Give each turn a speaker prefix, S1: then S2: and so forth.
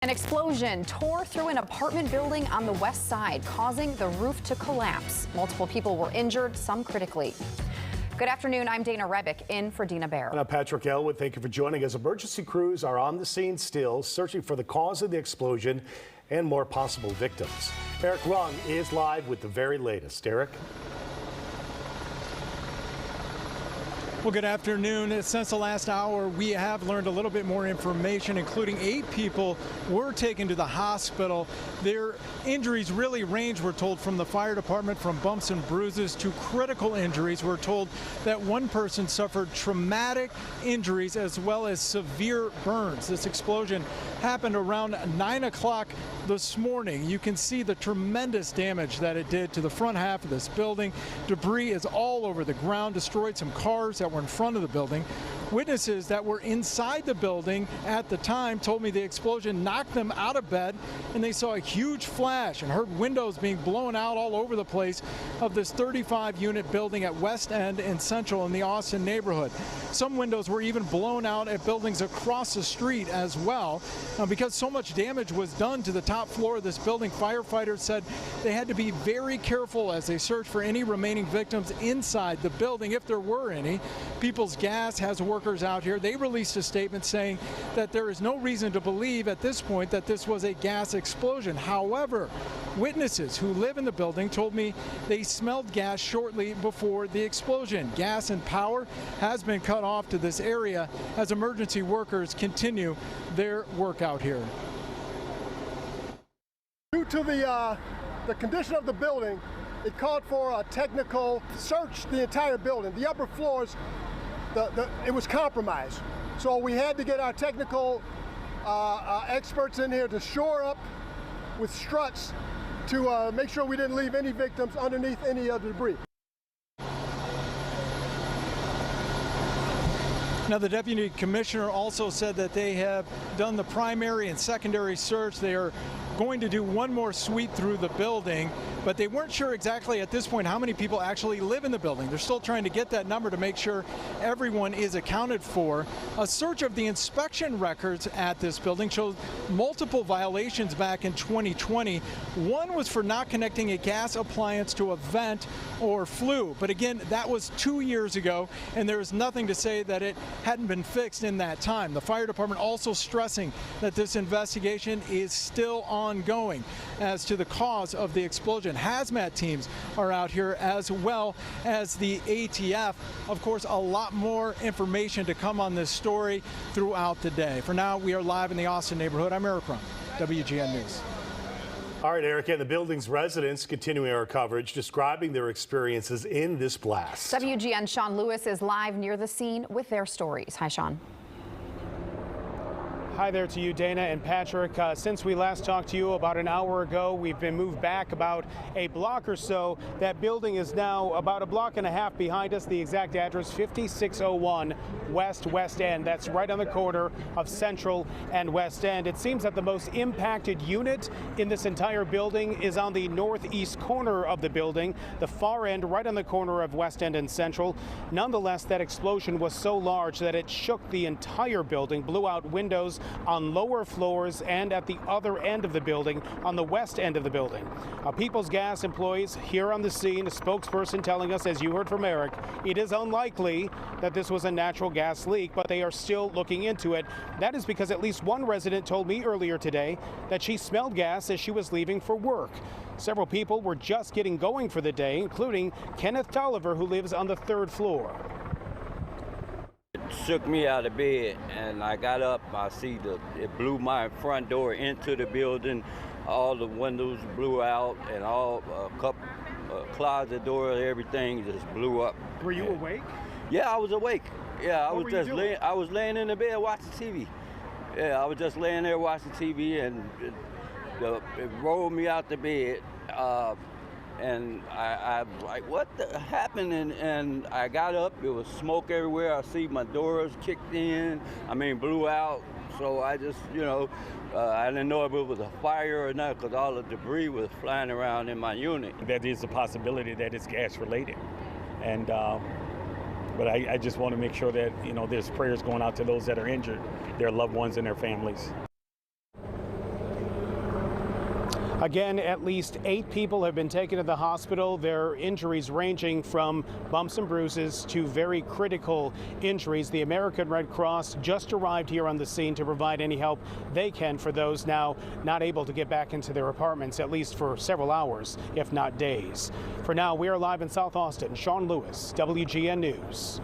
S1: An explosion tore through an apartment building on the west side, causing the roof to collapse. Multiple people were injured, some critically. Good afternoon. I'm Dana Rebick, in for Dina Bear.
S2: And I'm Patrick Elwood. Thank you for joining us. Emergency crews are on the scene still, searching for the cause of the explosion and more possible victims. Eric Rung is live with the very latest. Eric?
S3: Well, good afternoon. Since the last hour, we have learned a little bit more information, including 8 people were taken to the hospital. Their injuries really range, we're told, from the fire department, from bumps and bruises to critical injuries. We're told that one person suffered traumatic injuries as well as severe burns. This explosion happened around 9 o'clock this morning. You can see the tremendous damage that it did to the front half of this building. Debris is all over the ground, destroyed some cars that were in front of the building. Witnesses that were inside the building at the time told me the explosion knocked them out of bed and they saw a huge flash and heard windows being blown out all over the place of this 35-unit building at West End and Central in the Austin neighborhood. Some windows were even blown out at buildings across the street as well. Because so much damage was done to the top floor of this building, firefighters said they had to be very careful as they searched for any remaining victims inside the building, if there were any. People's Gas has workers out here. They released a statement saying that there is no reason to believe at this point that this was a gas explosion. However, witnesses who live in the building told me they smelled gas shortly before the explosion. Gas and power has been cut off to this area as emergency workers continue their work out here.
S4: Due to the condition of the building, it called for a technical search the entire building. The upper floors, it was compromised. So we had to get our technical experts in here to shore up with struts to make sure we didn't leave any victims underneath any of the debris.
S3: Now, the deputy commissioner also said that they have done the primary and secondary search. They are going to do one more sweep through the building, but they weren't sure exactly at this point how many people actually live in the building. They're still trying to get that number to make sure everyone is accounted for. A search of the inspection records at this building showed multiple violations back in 2020. One was for not connecting a gas appliance to a vent or flue, but again, that was 2 years ago, and there is nothing to say that it hadn't been fixed in that time. The fire department also stressing that this investigation is still ongoing as to the cause of the explosion. Hazmat teams are out here as well as the ATF. Of course, a lot more information to come on this story throughout the day. For now, we are live in the Austin neighborhood. I'm Eric Rung, WGN News.
S2: All right, Eric, and the building's residents continuing our coverage, describing their experiences in this blast.
S1: WGN Sean Lewis is live near the scene with their stories. Hi, Sean.
S5: Hi there to you, Dana and Patrick. Since we last talked to you about an hour ago, we've been moved back about a block or so. That building is now about a block and a half behind us. The exact address, 5601 West End. That's right on the corner of Central and West End. It seems that the most impacted unit in this entire building is on the northeast corner of the building, the far end right on the corner of West End and Central. Nonetheless, that explosion was so large that it shook the entire building, blew out windows on lower floors and at the other end of the building, on the west end of the building. People's Gas employees here on the scene, a spokesperson telling us, as you heard from Eric, it is unlikely that this was a natural gas leak, but they are still looking into it. That is because at least one resident told me earlier today that she smelled gas as she was leaving for work. Several people were just getting going for the day, including Kenneth Tolliver, who lives on the 3rd floor.
S6: Shook me out of bed, and I got up. I see it blew my front door into the building. All the windows blew out, and all closet doors, everything just blew up.
S5: Were you awake?
S6: Yeah, I was awake. Yeah, I
S5: What
S6: was
S5: were you
S6: just
S5: doing?
S6: I was laying in the bed watching TV. Yeah, I was just laying there watching TV, and it rolled me out the bed. And I was like, what happened? And I got up, it was smoke everywhere. I see my doors kicked in, blew out. So I just, I didn't know if it was a fire or not because all the debris was flying around in my unit.
S7: There is a possibility that it's gas related. And But I just want to make sure that, there's prayers going out to those that are injured, their loved ones and their families.
S5: Again, at least 8 people have been taken to the hospital. Their injuries ranging from bumps and bruises to very critical injuries. The American Red Cross just arrived here on the scene to provide any help they can for those now not able to get back into their apartments, at least for several hours, if not days. For now, we are live in South Austin. Sean Lewis, WGN News.